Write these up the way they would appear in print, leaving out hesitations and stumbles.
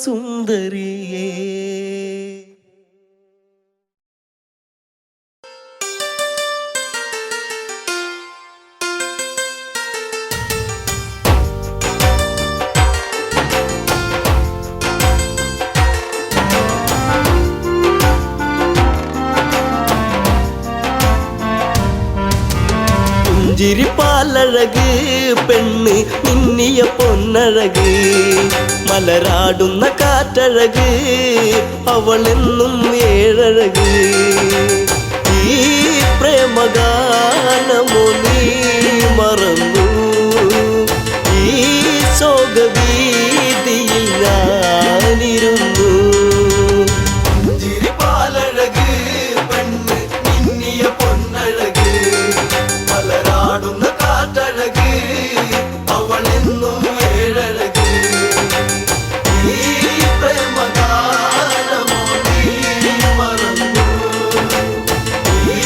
സുന്ദരിയേ. പുഞ്ചിരിപ്പാലഴക് പെണ്ണ് മിന്നിയ പൊന്നഴക്, മലരാടുന്ന കാറ്റഴക് അവളെന്നും ഏഴഴക്. ഈ പ്രേമഗാനമോ നീ മറന്നു, ഈ ശോകവീതിയിൽ ഞാനിരുന്നു. പുഞ്ചിരിപ്പാലഴക് പെണ്ണ് മിന്നിയ പൊന്നഴക്, മലരാടുന്ന കാറ്റഴക് അവളെന്നും ഏഴഴക്. ഈ പ്രേമഗാനമോ നീ മറന്നു, ഈ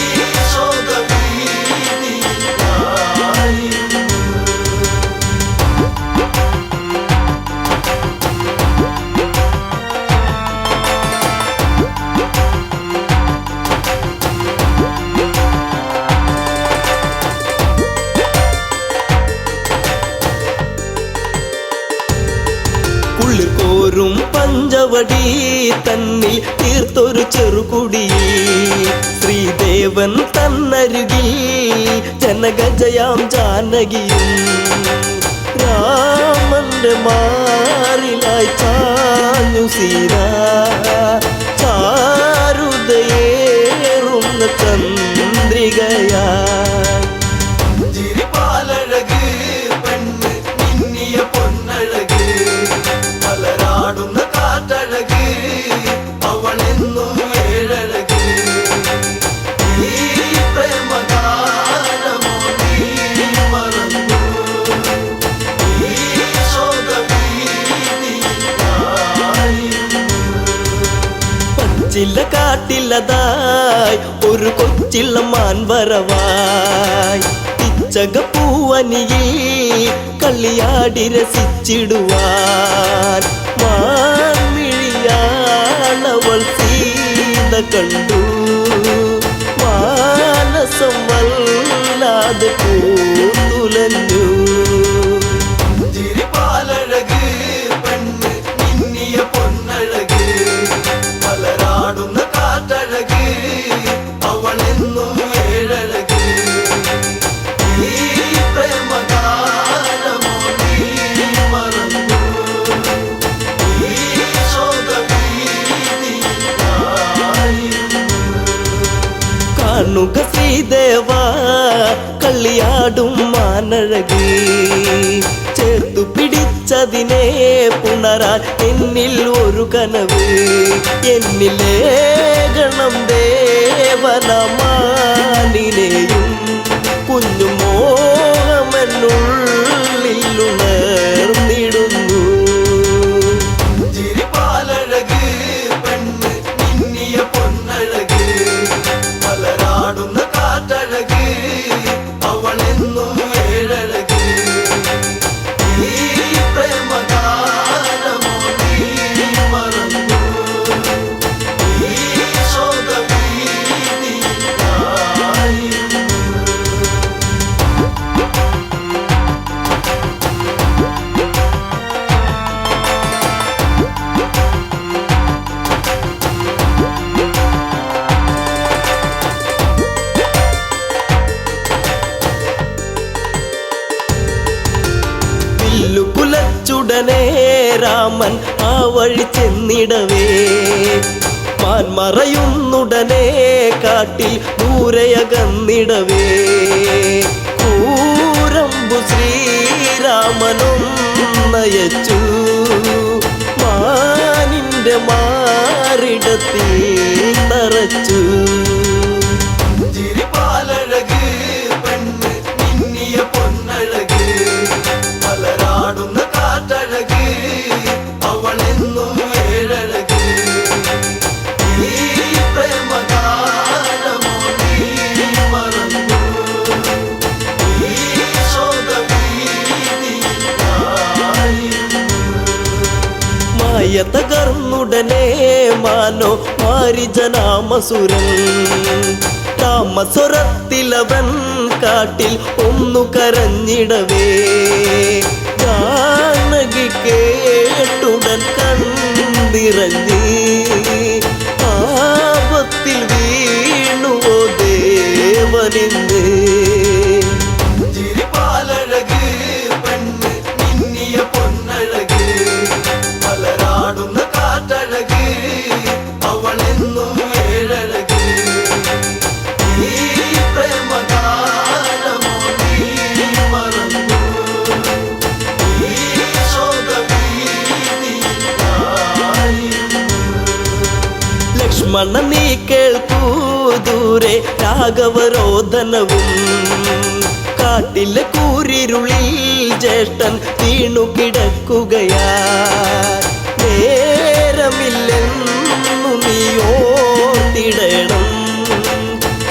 ശോകവീതിയിൽ ഞാനിരുന്നു. കുളിർക്കോരും പഞ്ചവടി തന്നിൽ തീർത്തൊരു ചെറുകുടി, ശ്രീദേവൻ തന്നരുകിൽ ജനകജയാം ജാനകിയും. രാമന്റെ മാറിലായി ചാഞ്ഞു സീത, ചാരുതയേറുന്ന ചന്ദ്രികയാ. പുഞ്ചിരിപ്പാലഴക് പെണ്ണ് മിന്നിയ പൊന്നഴക്, മലരാടുന്ന കാറ്റഴക് അവളെന്നും ഏഴഴക്. ഈ പ്രേമഗാനമോ നീ മറന്നു, ഈ ശോകവീതിയിൽ ഞാനിരുന്നു. പച്ചില കാട്ടിലതായി ഒരു കൊച്ചിള്ള മാൻവരവായി, പിച്ചകപ്പൂവനിയിൽ കളിയാടി രസിച്ചിടുവാൻ. മാൻമിഴിയാളവൾ സീത കണ്ടു, മാനസം വല്ലാതെ പൂത്തുലഞ്ഞു. പുഞ്ചിരിപ്പാലഴക് പെണ്ണ് മിന്നിയ പൊന്നഴക്, മലരാടുന്ന കാറ്റഴക് അവളെന്നും ഏഴഴക്. ഈ പ്രേമഗാനമോ നീ മറന്നു, ഈ ശോകവീതിയിൽ ഞാനിരുന്നു. കാണുക ശ്രീദേവ കളിയാടും മാനഴക്, ചേർത്തു പിടിച്ചതിനെ പുണരാൻ എന്നിൽ ഒരു കനവ്. എന്നിലേ ഗണം ദേവനമാനിനെയും കുഞ്ഞു മോഹമെന്നുള്ളിൽ ഉണർന്നിടുന്നു. പുഞ്ചിരിപ്പാലഴക് പെണ്ണ് മിന്നിയ പൊന്നഴക്, മലരാടുന്ന കാറ്റഴക് അവളെന്നും ഏഴഴക്. ഈ പ്രേമഗാനമോ നീ മറന്നു, ഈ ശോകവീതിയിൽ ഞാനിരുന്നു. കുലച്ചുടനെ രാമൻ ആ വഴി ചെന്നിടവേ, മാൻമറയുന്നുടനെ കാട്ടിൽ ദൂരയകന്നിടവേ. കൂരമ്പു ശ്രീരാമനൊന്നയച്ചു, മാനിന്റെ മാറിടത്തിൽ തറച്ചു. പുഞ്ചിരിപ്പാലഴക് പെണ്ണ് മിന്നിയ പൊന്നഴക്, മലരാടുന്ന കാറ്റഴക് അവളെന്നും ഏഴഴക്. ഈ പ്രേമഗാനമോ നീ മറന്നു, ഈ ശോകവീതിയിൽ ഞാനിരുന്നു. മായ തകർന്നുടനെ മാനോ മാരിജനാമസുരൻ താമസ്വരത്തിലവൻ കാട്ടിൽ ഒന്നു കരഞ്ഞിടവേ ജാനകി കേട്ടുടൻ കണ്ണിറങ്ങി ആപത്തിൽ വീണുവോ ദേവനിന്ന് ചിരിപ്പാലഴക് പെണ്ണ് മിന്നിയ പൊന്നഴക് മലരാടുന്ന കാറ്റഴക് അവളെന്നും ഏഴഴക് ഈ പ്രേമഗാനമോ നീ മറന്നു ഈ ശോകഭീതിയിലായിരുന്നു. ലക്ഷ്മണ നീ കേൾക്കൂ ദൂരെ രാഘവരോധനവും കാട്ടിലെ കൂരിരുളിൽ ജ്യേഷ്ഠൻ വീണു കിടക്കുകയാ നേരമില്ലെന്നു നീ ഓർത്തിടണം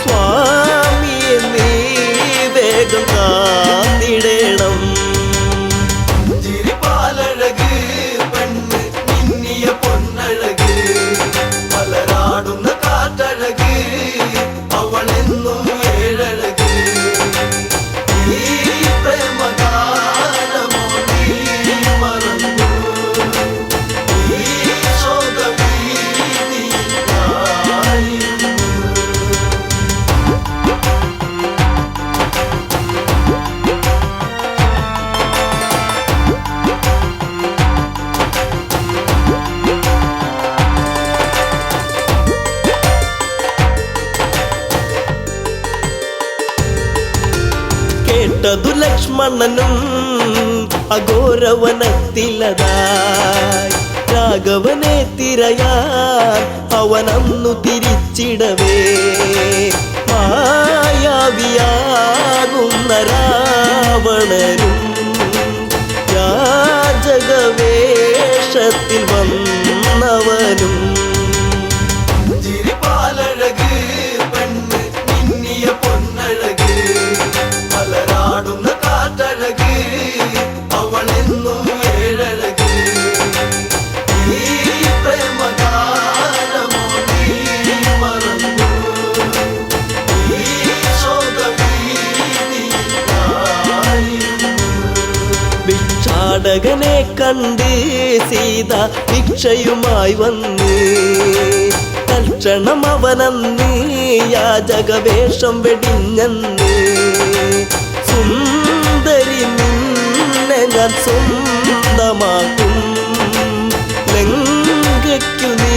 സ്വാമിയെ നീ വേഗം കാത്തിടണം ചിരിപ്പാലഴക് പെണ്ണ് മിന്നിയ പൊന്നഴക് മലരാടുന്ന കാറ്റഴക് അവളെന്നും ഏഴഴക് ഈ പ്രേമഗാനമോ നീ മറന്നു ഈ ശോകഭീതിയിലായിരുന്നു. കേട്ടതു ലക്ഷ്മണനും അഘോരവനത്തിലതായി രാഘവനെ തിരയാൻ അവനന്നു തിരിച്ചിടവേ മായാവിയാകുന്ന രാവണനും യാചകവേഷത്തിൽ വന്നവനും ചിരിപ്പാലഴക് പെണ്ണ് മിന്നിയ പൊന്നഴക് മലരാടുന്ന കാറ്റഴക് അവളെന്നും ഏഴഴക് ഈ പ്രേമഗാനമോ നീ മറന്നു ഈ ശോകഭീതിയിലായിരുന്നു. ഭിക്ഷാടകനെ കണ്ട് സീത ഭിക്ഷയുമായി വന്ന് തൽക്ഷണം അവനന്ന് യാചകവേഷം വെടിഞ്ഞന്ന് സുന്ദരി നിന്നെ ഞാൻ സ്വന്തമാക്കും ലങ്കയ്ക്കു നീ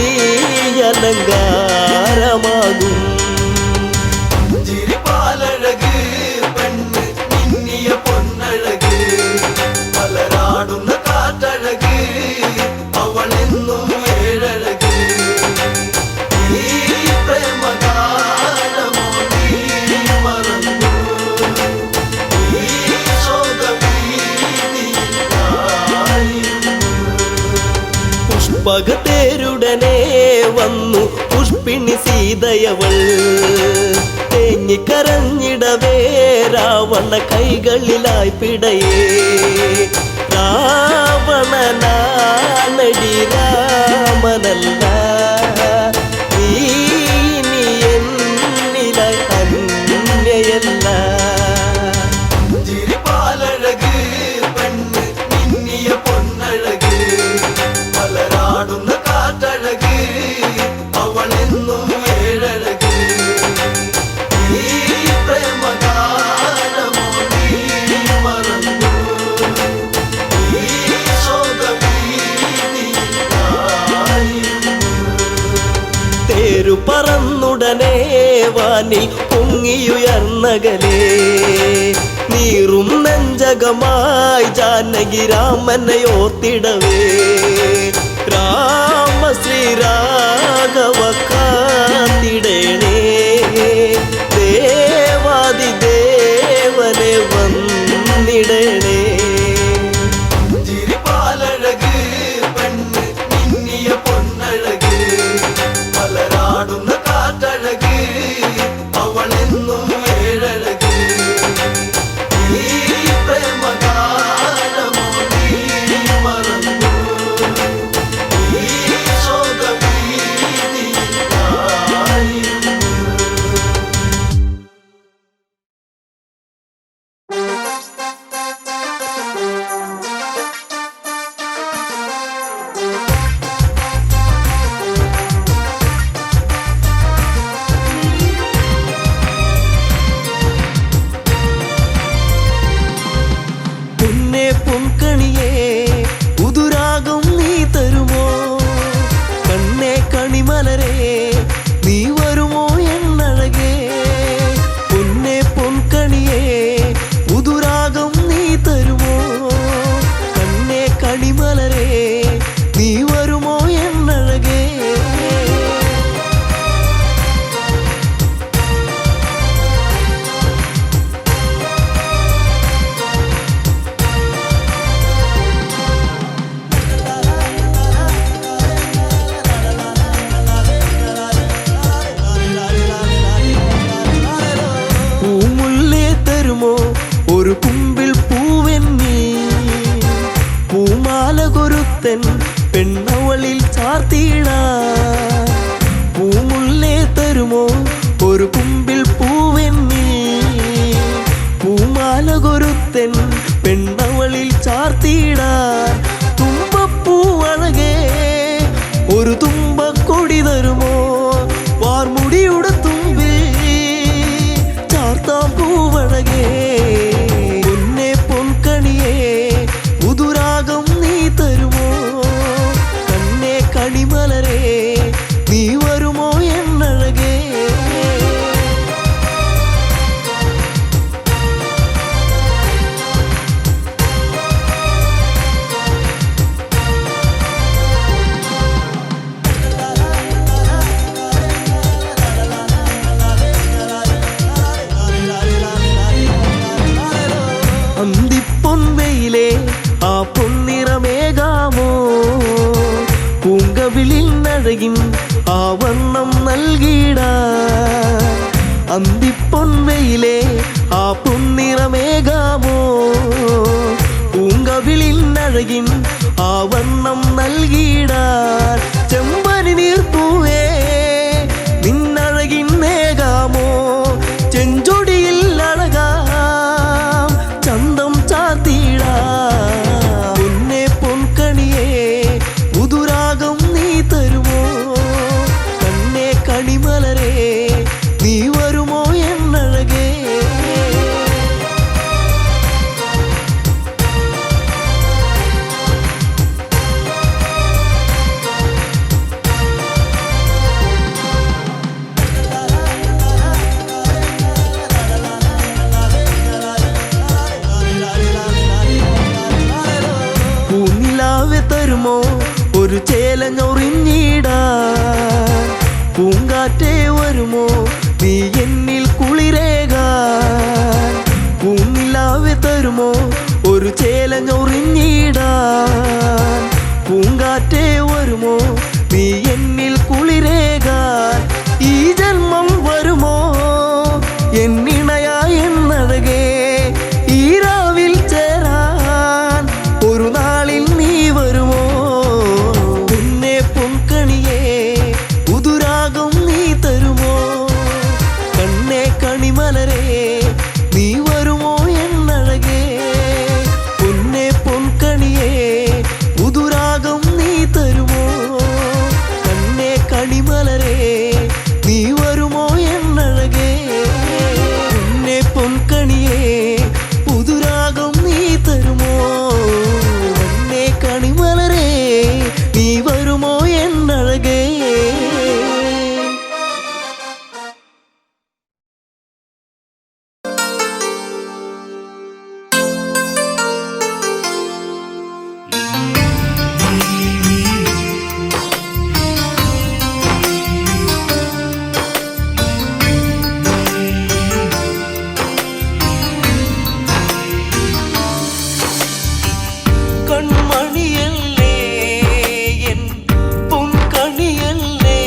അലങ്കാരമാകും ചിരിപ്പാലഴക് പെണ്ണ് മിന്നിയ പൊന്നഴക് മലരാടുന്ന കാറ്റഴക് അവളെന്നും ഏഴഴക് ഈ പ്രേമഗാനമോ നീ മറന്നു ഈ ശോകഭീതിയിലായിരുന്നു. പുഷ്പകത്തേരുടനെ വന്നു പുഷ്പിണി സീതയവൾ തേങ്ങിക്കരഞ്ഞിടവേ രാവണ കൈകളിലായി പിടയേ രാവണനാണടി രാമനല്ല നീ ഇനി എന്നിലായി അന്യയല്ല ചിരിപ്പാലഴക് പെണ്ണ് മിന്നിയ പൊന്നഴക് മലരാടുന്ന കാറ്റഴക് അവളെന്നും ഏഴഴക് ഈ പ്രേമഗാനമോ നീ മറന്നു ഈ ശോകഭീതിയിലായിരുന്നു. തേരു പറന്നുടനെ വാനിൽ പൊങ്ങിയുയർന്നകലേ നീറും നെഞ്ചകമായി ജാനകി രാമനെ ഓർത്തിടവേ രാമ ശ്രീരാഘവ കാത്തിടേണേ ദേവാദി ദേവനെ വന്നിടണേ ചിരിപ്പാലഴക് പെണ്ണ് മിന്നിയ പൊന്നഴക് മലരാടുന്ന കാറ്റഴക് അവളെന്നും ഏഴഴക് ഈ പ്രേമഗാനമോ നീ മറന്നു ഈ ചാർത്തിടാൻ. പൂമുല്ലേ തരുമോ ഒരു കുമ്പിൽ പൂവെന്നിൽ, പൂമാലകൊരുത്തൻ പെണ്ണവളിൽ ചാർത്തിടാൻ. തുമ്പപ്പൂവഴകേ ഒരു തുമ്പക്കൊടി തരുമോ, വാർമുടിയുടെ തുമ്പിൽ ചാർത്താം പൂവഴകേ. പൊന്നെ പൊൻകണിയേ പുതുരാഗം നീ തരുമോ, കണ്ണേ കണിമലരേ നീ വരുമോ എന്നഴകേ. അന്തിപ്പൊൻവെയിലേ ആ പൊന്നിറമേകാമോ, പൂങ്കവിളിൽ നഴകിൻ ആ വർണ്ണം നൽകിടാൻ. അന്തിപ്പൊൻവെയിലേ ആ പൊന്നിറമേകാമോ, പൂങ്കവിളിൽ നഴകിൻ ആ വർണ്ണം നൽകിടാൻ. ചെമ്പനി നീർപ്പൂവേ നിന്നഴകിൻ നേകാമോ, ചെഞ്ചൊടിയിൽ അഴകാം ചന്തം ചാർത്തിടാൻ. പൊന്നെ പൊൻകണിയേ പുതുരാഗം നീ തരുമോ, കണ്ണേ കണിമലരേ നീ വരുമോ എന്നഴകേ. പൂനിലാവെ തരുമോ ഒരു ചേലഞ്ഞൊറിഞ്ഞിടാൻ, പൂങ്കാറ്റേ വരുമോ നീ എന്നിൽ കുളിരേകാൻ. പൂനിലാവെ തരുമോ ഒരു ചേലഞ്ഞൊറിഞ്ഞിടാൻ, പൂങ്കാറ്റേ വരുമോ നീ എന്നിൽ കുളിരേകാൻ. ഈ ജന്മം വരുമോ എന്നിണയാ എന്നഴകേ, ഈ രാവിൽ ചേരാൻ ഒരു നാളിൽ നീ വരുമോ. പൊന്നെ പൊൻകണിയേ പുതുരാഗം നീ തരുമോ, കണ്ണേ കണിമലരേ നീ വരുമോ എന്നഴകേ. പൊന്നെ പൊൻകണിയേ പുതുരാഗം നീ തരുമോ, കണ്ണേ കണിമലരേ നീ വരുമോ എന്നഴകേ. പൊന്നെ പൊൻകണിയേ പുതുരാഗം നീ തരുമോ, കണ്ണേ കണിമലരേ നീ വരുമോ എന്നഴകേ. കൺമണിയല്ലേ എൻ പൊൻകണിയല്ലേ,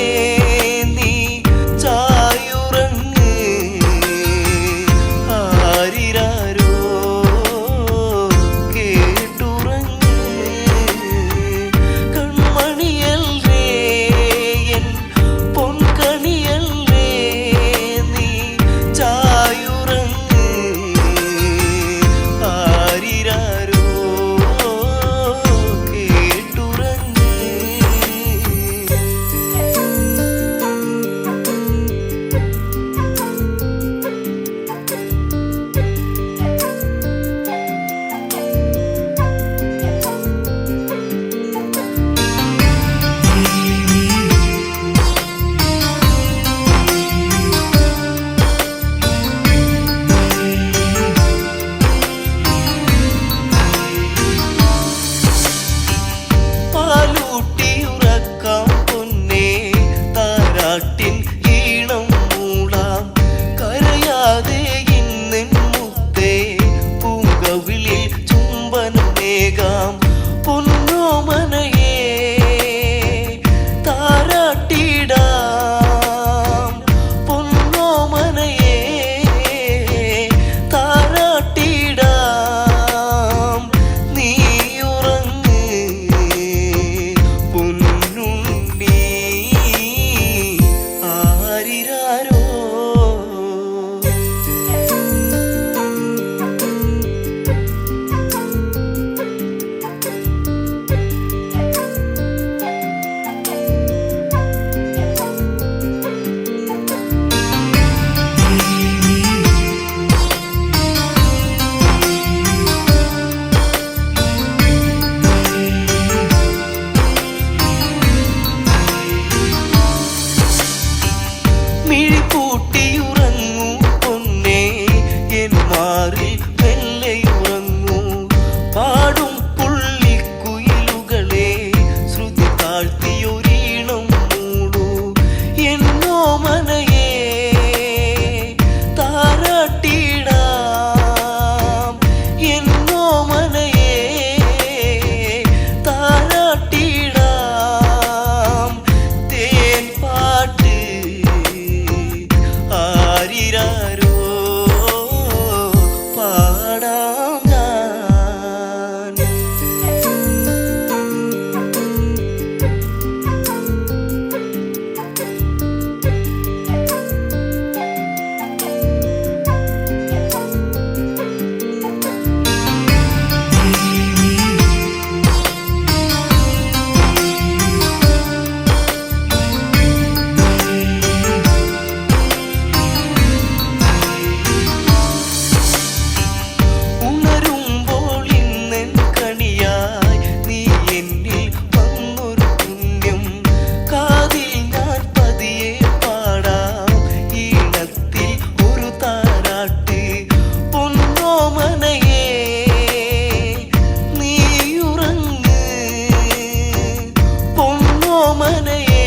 ഓമനയേ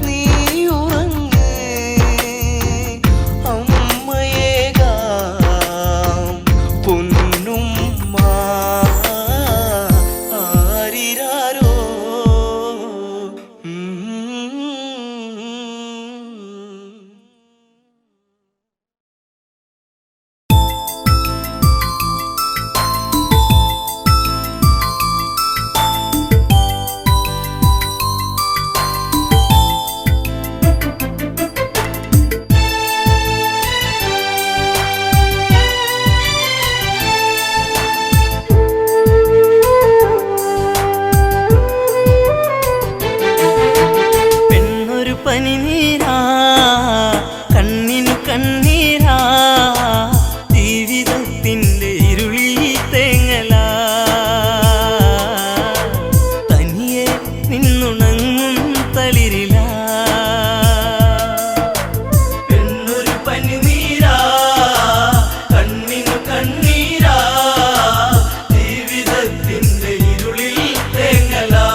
നീ ഉറങ്ങ് അമ്മയേകാം പൊന്നുമ്മ ആരിരാരോ പനിനീരാ കണ്ണിനു കണ്ണീരാ ജീവിതത്തിൻ്റെ ഇരുളിൽ തേങ്ങലാ തനിയെ നിന്നുണങ്ങും തളിരിലാ പെണ്ണൊരു പനിനീരാ കണ്ണിനു കണ്ണീരാ ജീവിതത്തിൻ്റെ ഇരുളിൽ തേങ്ങലാ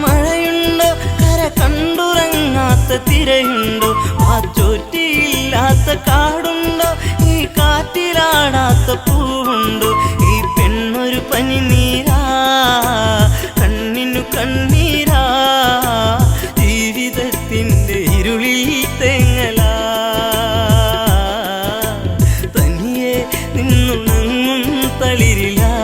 മഴയുണ്ടോ കര കണ്ടുറങ്ങാത്ത തിരയുണ്ടോ ആ ചോറ്റിയില്ലാത്ത കാടുണ്ടോ ഈ കാറ്റിലാടാത്ത പൂവുണ്ടോ ഈ പെണ്ണൊരു പനിനീരാ കണ്ണിനു കണ്ണീരാ ജീവിതത്തിൻ്റെ ഇരുളിൽ തേങ്ങലാ തനിയെ നിന്നുണങ്ങും തളിരിലാ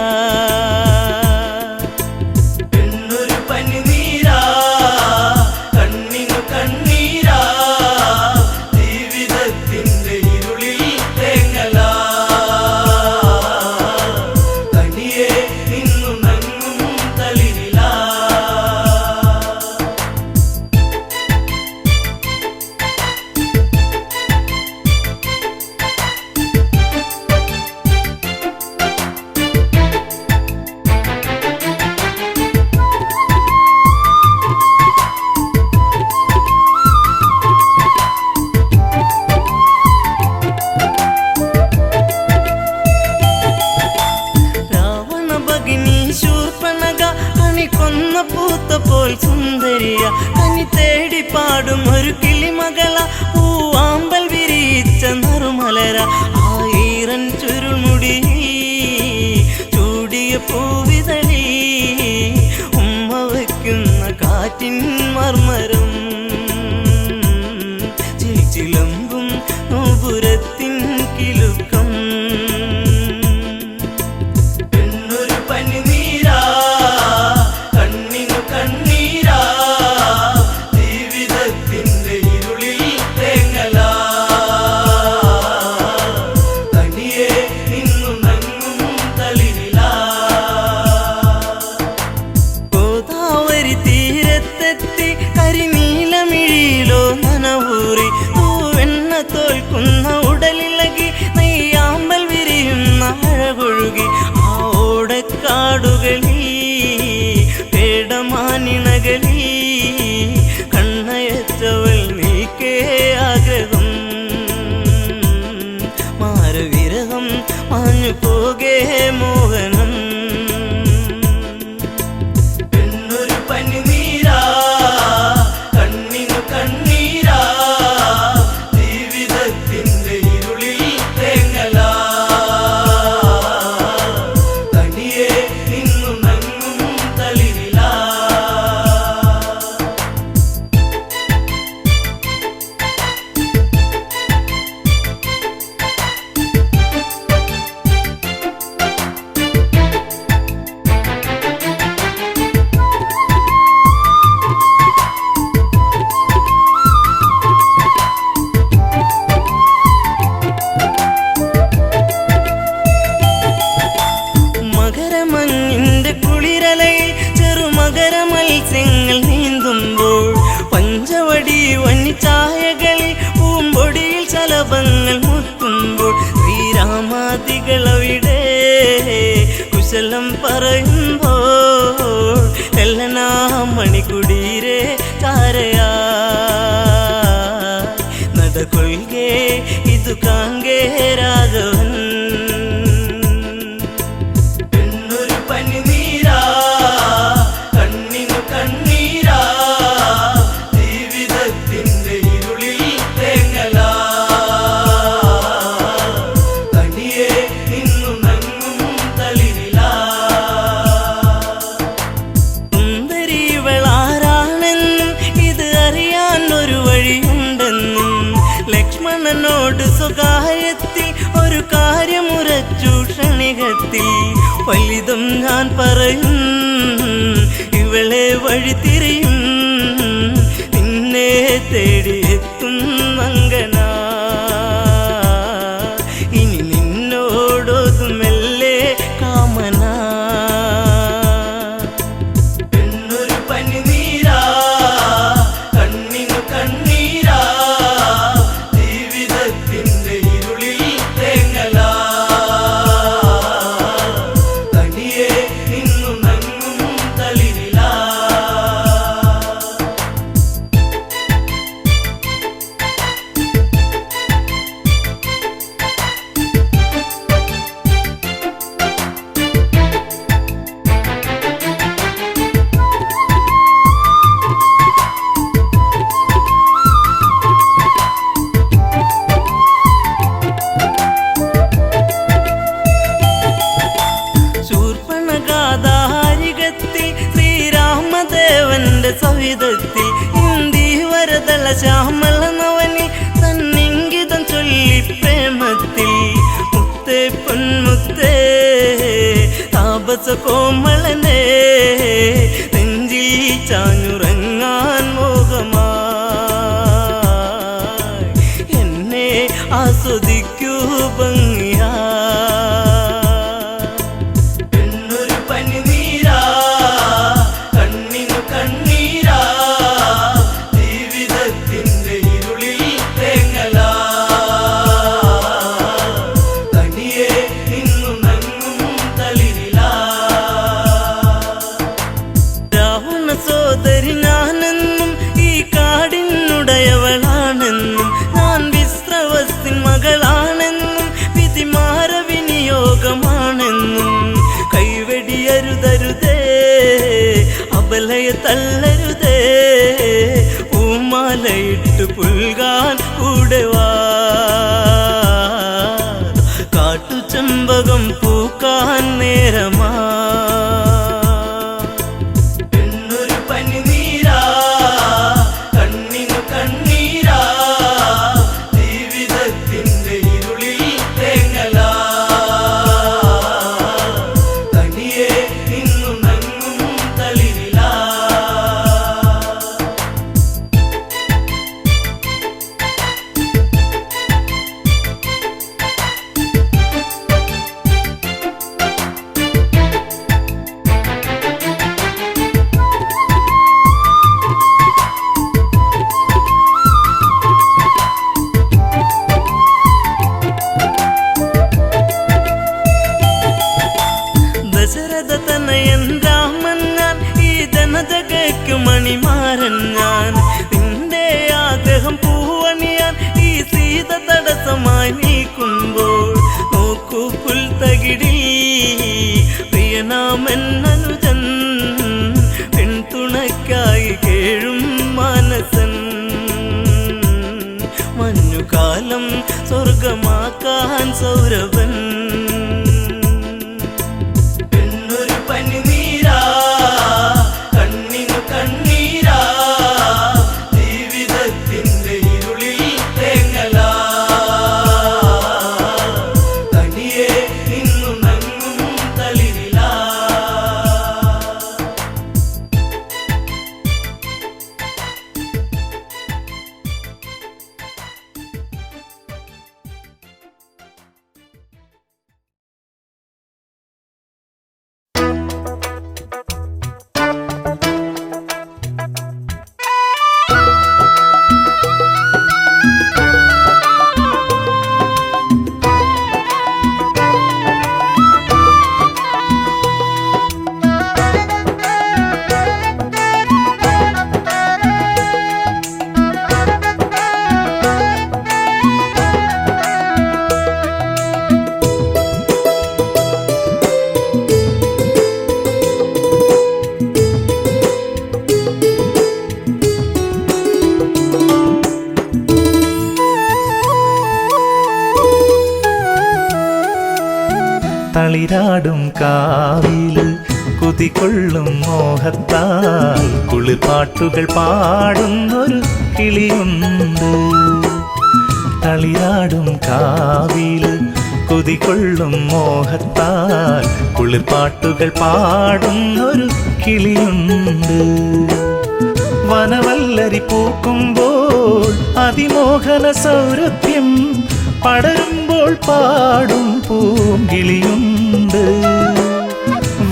പൂത്തപ്പോൾ സുന്ദരിയ കനി തേടി പാടും ഒരു കിളിമകള പൂവാമ്പൽ വിരിച്ച നറുമലര ആയിരം ചുരുൾമുടി ചൂടിയ പൂവിതളി ഉമ്മ വയ്ക്കുന്ന കാറ്റിൻ മർമരം ചിലമ്പും നോപുരത്തിൻ കിലുക്കം പെണ്ണൊരു പനിനീരാ കണ്ണീരാ ജീവിതത്തിൻ്റെ ഇരുളിൽ തേങ്ങലാ തനിയെ നിന്നുണങ്ങും തളിരിലാ ഗോദാവരി തീരത്തെത്തി കരിമ മഞ്ഞിന്റെ കുളിരലയിൽ ചെറുമകര മത്സ്യങ്ങൾ നീന്തുമ്പോൾ പഞ്ചവടി വന്നിച്ചായകളിൽ പൂമ്പൊടിയിൽ ശലഭങ്ങൾ മുത്തുമ്പോൾ ശ്രീരാമാദികളവിടെ കുശലം പറയുമ്പോൾ എല്ലനാ മണിക്കുടീരെ ചാരയാ നടകൊള്ളുകേ ഇത് കാങ്കേ രാഘവൻ പെണ്ണൊരു പനിനീരാ കണ്ണിനു കണ്ണീരാ ജീവിതത്തിന്റെ ഇരുളിൽ തേങ്ങലാ തനിയെ നിന്നു നങ്ങും തളിരിലാ സുന്ദരിവളാരാണെന്നും ഇത് അറിയാൻ ഒരു വഴിയുണ്ടെന്നും ലക്ഷ്മണനോട് സ്വകാര്യത്തിൽ ഒരു കാര്യമുറച്ചു ക്ഷണികത്തിൽ വലുതും ഞാൻ പറയും ഇവളെ വഴിതിരിയും നിന്നെ തേടിയെത്തും മങ്കന ഇനി നിന്നോടൊതുമെല്ലേ കാമന പെണ്ണൊരു പനിനീരാ കണ്ണിനു കണ്ണീരാ ജീവിതത്തിന്റെ ഇരുളിൽ തേങ്ങലാ തനിയെ നിന്നു നങ്ങും തളിരിലാ ശൂർപ്പണഗാധാരികത്തിൽ ശ്രീരാമദേവന്റെ സവിധത്തിൽ ഇന്ദീവരതള ശ്യാമള നവനി തന്നിങ്കിതം ചൊല്ലി പ്രേമത്തിൽ മുത്തേ പൊന്മുത്തേ താപസ കോമളനെ നെഞ്ചിൽ ചാഞ്ഞുറങ്ങാൻ മോഹമായി എന്നെ ആസ്വദിക്കൂ ഭംഗിയാ പെണ്ണൊരു പനിനീരാ കണ്ണിനു കണ്ണീരാ ജീവിതത്തിന്റെ ഇരുളിൽ തേങ്ങലാ തനിയെ നിന്നു നങ്ങും തളിരിലാ രാവണ സോദരി ഞാനെന്നും ഈ കാടിനുടയവളാണെന്നും ഞാൻ വിശ്രവസിൻ മകളാണെന്നും വിധിമാര വിനിയോഗമാണെന്നും കൈവെടിയരുതരുതേ അബലയെ തള്ളരുതേ പൂമാലയിട്ട് പുൽകാൻ കൂടെ വാ കാട്ടുചെമ്പകം പൂക്കാൻ നേരമാ പെണ്ണൊരു പനിനീരാ കണ്ണിനു കണ്ണീരാ ജീവിതത്തിന്റെ ഇരുളിൽ തേങ്ങലാ തനിയെ നിന്നു നങ്ങും തളിരിലാ ദശരഥ തനയൻ രാമൻ ഞാൻ ഈ ജനജഗയ്ക്കു മണിമാരൻ ഞാൻ നിന്റെ ആഗ്രഹം പൂവണിയാൻ ഈ സീത തടസ്സമായി നീക്കുമ്പോൾ നോക്കൂ പുൽത്തകിടി പ്രിയനാമൻ അനുജൻ പിന്തുണയ്ക്കായി കേഴും മാനസൻ മഞ്ഞുകാലം സ്വർഗമാക്കാൻ സൗരഭൻ തളിരാടും കാവില് കുതികൊള്ളും മോഹത്താൽ കുളിർപ്പാട്ടുകൾ പാടുന്നൊരു കിളിയുണ്ട്. തളിരാടും കാവില് കുതികൊള്ളും മോഹത്താൽ കുളിർപ്പാട്ടുകൾ പാടുന്നൊരു കിളിയുണ്ട്. വനവല്ലരി പൂക്കുമ്പോൾ അതിമോഹന സൗരഭ്യം പടരുമ്പോൾ പാടും പൂങ്കിളിയുണ്ട്.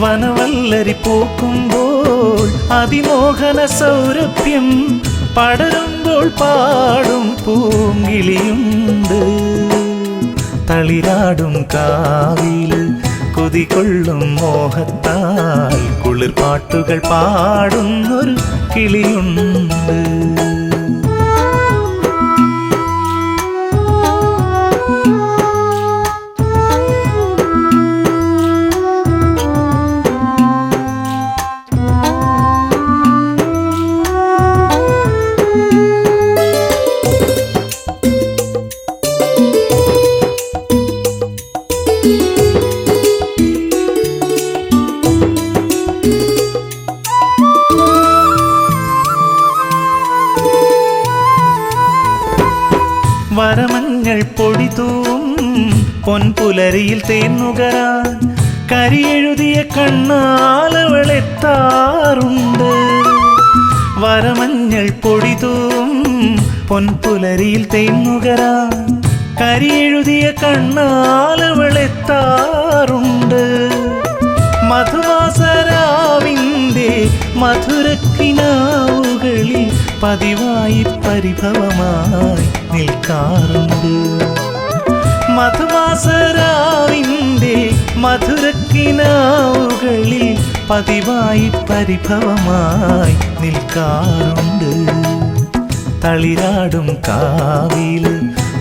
വനവല്ലരി പൂക്കുമ്പോൾ അതിമോഹന സൗരഭ്യം പടരുമ്പോൾ പാടും പൂങ്കിളിയുണ്ട്. തളിരാടും കാവില് കുതികൊള്ളും മോഹത്താൽ കുളിർപ്പാട്ടുകൾ പാടുന്നൊരു കിളിയുണ്ട്. വരമഞ്ഞൾ പൊടിതൂം പൊൻപുലരിയിൽ തേന്നുകരാൻ കരിയെഴുതിയ കണ്ണാലവളെത്താറുണ്ട്. വരമഞ്ഞൾ പൊടിതൂം പൊൻപുലരിയിൽ തേന്നുകരാൻ കരിയെഴുതിയ കണ്ണാലവളെത്താറുണ്ട്. മധുവാസരാവിൻ്റെ മധുരക്കിനാവുകളിൽ പതിവായി പരിഭവമായി നിൽക്കാറുണ്ട്. മധുവാസരാവിൻ്റെ മധുരക്കിനാവുകളിൽ പതിവായി പരിഭവമായി നിൽക്കാറുണ്ട്. തളിരാടും കാവില്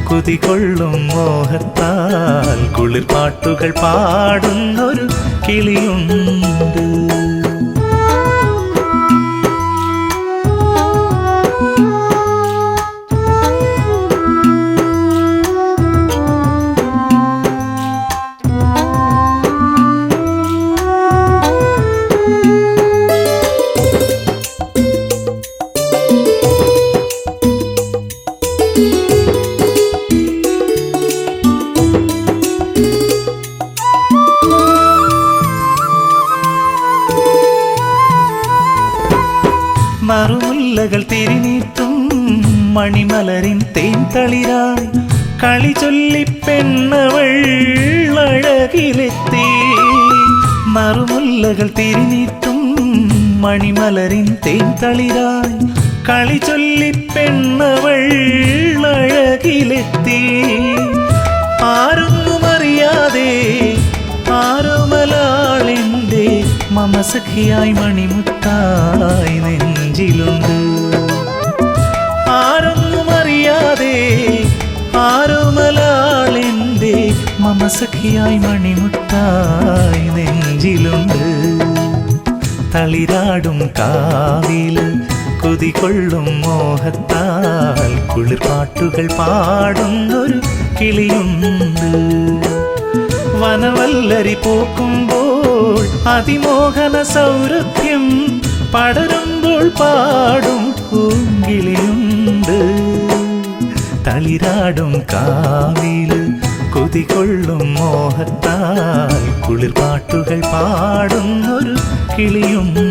കുതികൊള്ളും മോഹത്താൽ കുളിർപ്പാട്ടുകൾ പാടുന്നൊരു കിളിയുണ്ട്. നറുമുല്ലകൾ തിരിനീട്ടും മണിമലരിൻ തേൻതളിരായി കളി ചൊല്ലി പെണ്ണവൾ അഴകിലെത്തി. നറുമുല്ലകൾ തിരിനീട്ടും മണിമലരിൻ തേൻതളിരായി കളി ചൊല്ലി പെണ്ണവൾ അഴകിലെത്തി. ആരൊന്നുമറിയാതെ ആരോമലാളെൻ്റെ മമസഖിയായി മണിമുത്തായി നെഞ്ചിലുണ്ട്. ആരൊന്നുമറിയാതെ ആരോമലാളെൻ്റെ മമസഖിയായി മണിമുത്തായി നെഞ്ചിലുണ്ട്. തളിരാടും കാവില് കുതികൊള്ളും മോഹത്താൽ കുളിർപ്പാട്ടുകൾ പാടുന്നൊരു കിളിയുണ്ട്. വനവല്ലരി പൂക്കുമ്പോൾ അതിമോഹന സൗരഭ്യം പടരുമ്പോൾ പാടും പൂങ്കിളിയുണ്ട്. തളിരാടും കാവില് കുതികൊള്ളും മോഹത്താൽ കുളിർപ്പാട്ടുകൾ പാടുന്നൊരു കിളിയുണ്ട്.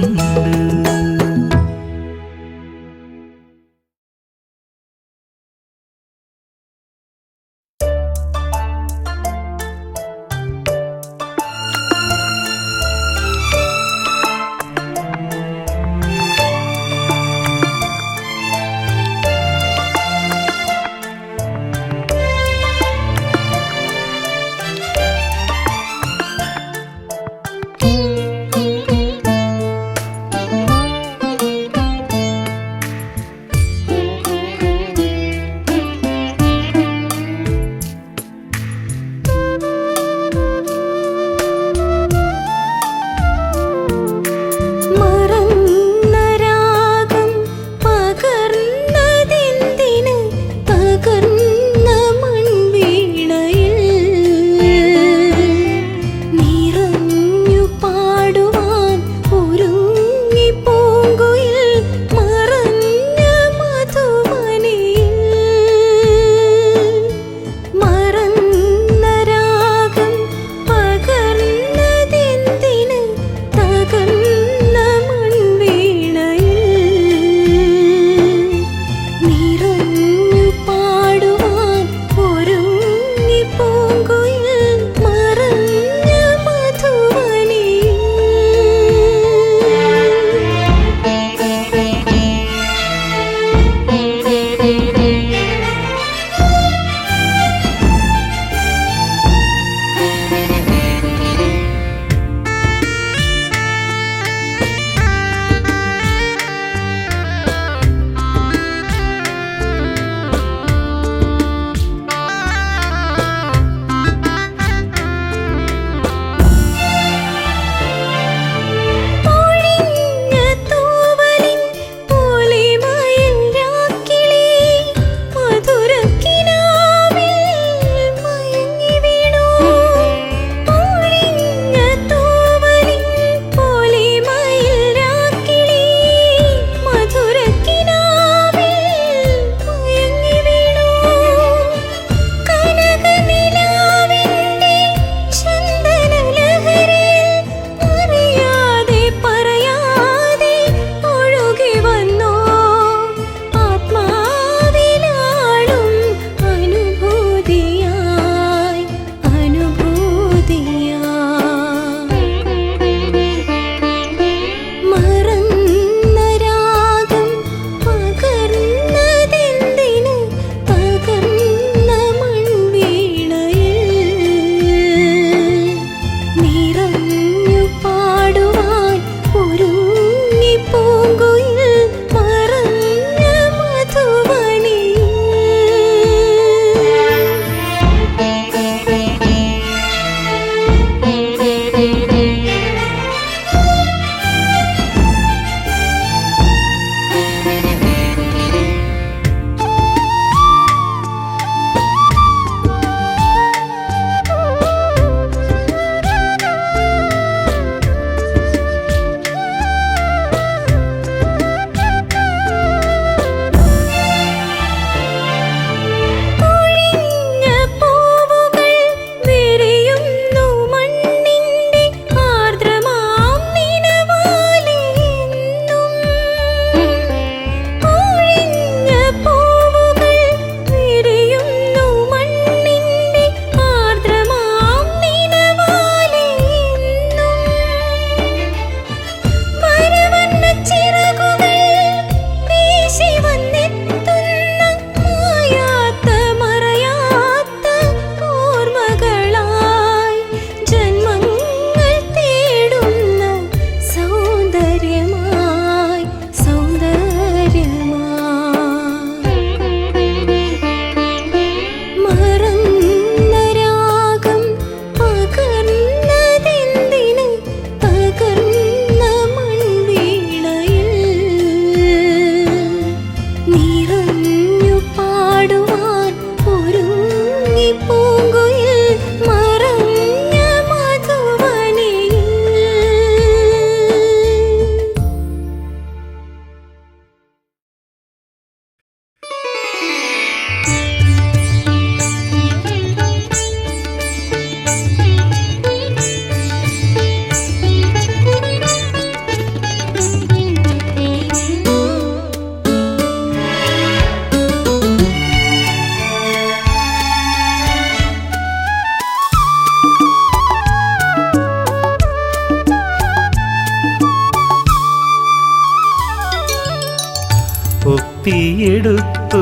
ഒപ്പിയെടുത്തു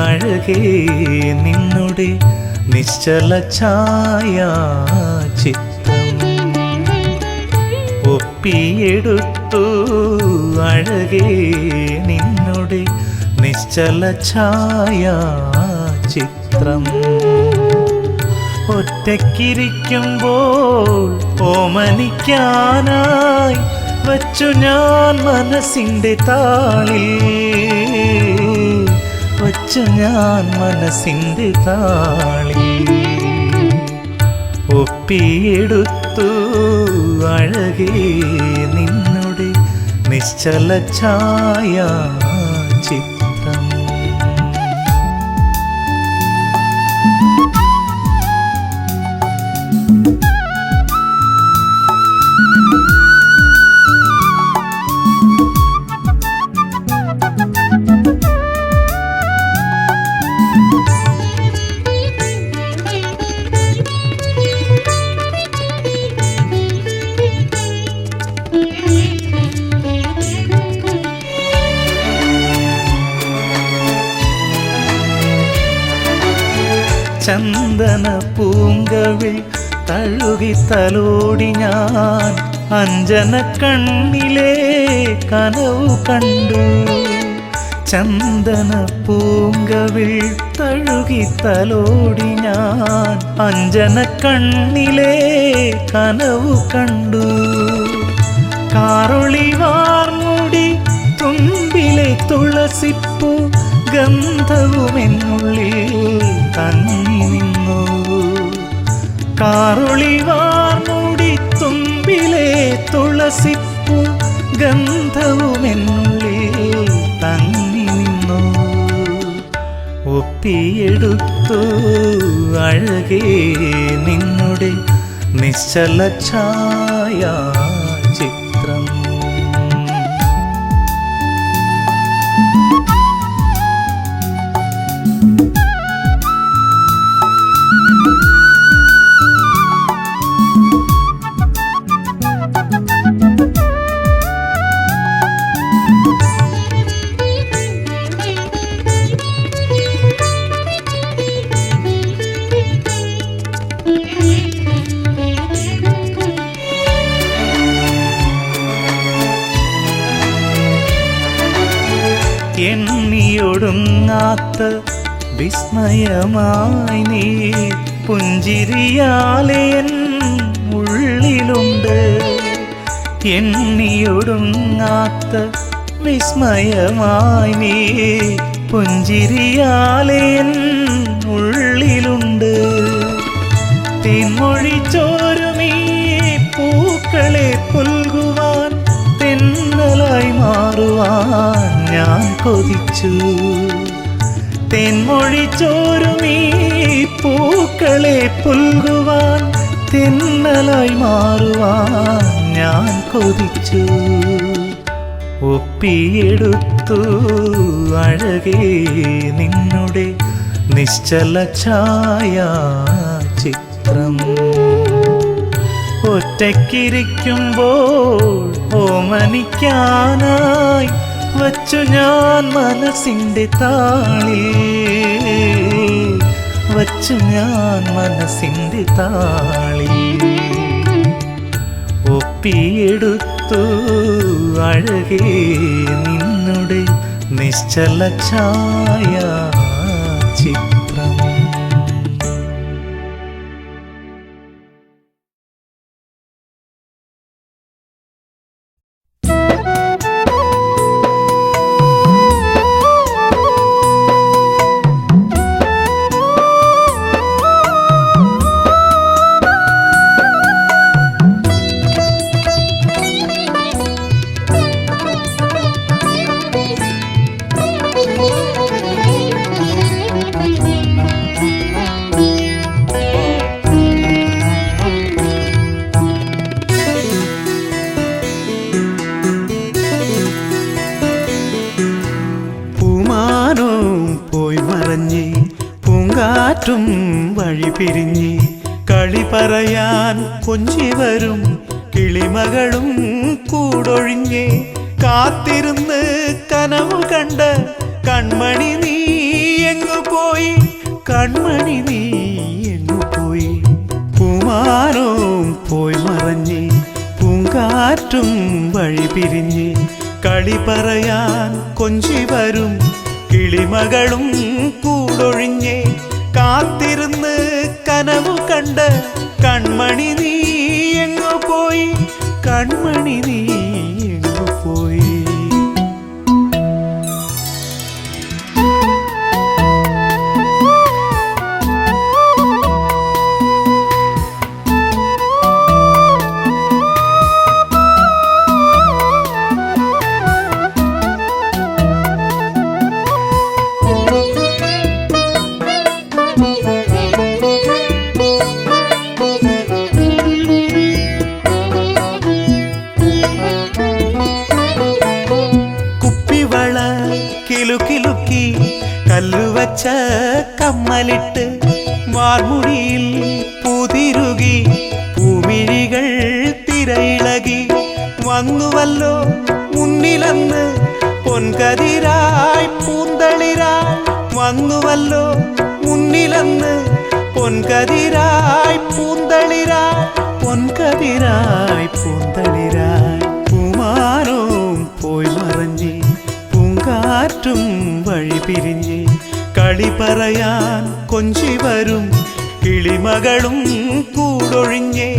അഴകേ നിന്നുടെ നിശ്ചല ഛായാചിത്രം. ഒപ്പിയെടുത്തു അഴകേ നിന്നുടെ നിശ്ചല ഛായാചിത്രം. ഒറ്റയ്ക്കിരിക്കുമ്പോൾ ഓമനിക്കാനായി വച്ചു ഞാൻ മനസ്സിൻ്റെ താളിൽ, വച്ചു ഞാൻ മനസ്സിൻ്റെ താളിൽ. ഒപ്പിയെടുത്തു അഴകേ നിന്നുടെ നിശ്ചല ഛായാചിത്രം. ചന്ദന പൂങ്കവിൽ തഴുകി തലോടി ഞാൻ അഞ്ജന കണ്ണിലെ കനവു കണ്ടു. ചന്ദന പൂങ്കവിൽ തഴുകി തലോടി ഞാൻ അഞ്ജന കണ്ണിലെ കനവു കണ്ടു. കാറൊളി വാർമുടി തുമ്പിലെ തുളസിപ്പൂ ഗന്ധവുമെന്നുള്ളിൽ തങ്ങി നിന്നു. കാറൊളി വാർമുടി തുമ്പിലെ തുളസിപ്പൂ ഗന്ധവുമെന്നുള്ളിൽ തങ്ങി നിന്നു. ഒപ്പിയെടുത്തു അഴകേ നിന്നുടെ നിശ്ചല ഛായാചിത്രം. എണ്ണിയൊടുങ്ങാത്ത വിസ്മയമായി നീ പുഞ്ചിരിയാലെ എൻ ഉള്ളിലുണ്ട്. എണ്ണിയൊടുങ്ങാത്ത വിസ്മയമായി നീ പുഞ്ചിരിയാലെ എൻ ഉള്ളിലുണ്ട്. തേൻമൊഴി ചോരുമീ പൂക്കളെ പുൽകുവാൻ തെന്നലായി മാറുവാൻ ഞാൻ കൊതിച്ചു. തെന്മൊഴി ചോരുമീ പൂക്കളെ പുൽകുവാൻ തെന്നലായി മാറുവാൻ ഞാൻ കൊതിച്ചു. ഒപ്പിയെടുത്തു അഴകേ നിന്നുടെ നിശ്ചല ഛായാചിത്രം. ഒറ്റയ്ക്കിരിക്കുമ്പോൾ ഓമനിക്കാനായി വച്ചു ഞാൻ മനസ്സിൻ്റെ താളിൽ, വച്ചു ഞാൻ മനസ്സിൻ്റെ താളിൽ. ഒപ്പിയെടുത്തു അഴകേ നിന്നുടെ നിശ്ചല ഛായാചിത്രം. പൂങ്കാറ്റും വഴി പിരിഞ്ഞ് കളി പറയാൻ കൊഞ്ചി വരും കിളിമകളും കൂടൊഴിഞ്ഞ് കാത്തിരുന്ന് കനവു കണ്ട് കൺമണി നീ എങ്ങു പോയി, കൺമണി നീ എങ്ങു പോയി. പൂമാനവും പോയി മറഞ്ഞ് പൂങ്കാറ്റും വഴി പിരിഞ്ഞ് കളി പറയാൻ കൊഞ്ചി വരും കിളിമകളും കൂടൊഴിഞ്ഞ് കാത്തിരുന്ന് കനവു കണ്ട് കൺമണി നീ എങ്ങു പോയി, കൺമണി നീ എങ്ങു പോയി. കിലുക്കി കല്ലുവച്ച കമ്മലിട്ട് വാർമുടിയിൽ പൂതിരുകി പൂമിഴികൾ തിരയിളകി വന്നുവല്ലോ മുന്നിലന്ന് പൊൻകതിരായി പൂന്തളിരായി വന്നുവല്ലോ മുന്നിലന്ന് പൊൻകതിരായി പൂന്തളിരായി പൊൻകതിരായി പൂന്തളിരായി. പൂമാനവും പോയി മറഞ്ഞ് കാറ്റും വഴി പിരിഞ്ഞ് കളി പറയാൻ കൊഞ്ചി വരും കിളിമകളും കൂടൊഴിഞ്ഞ്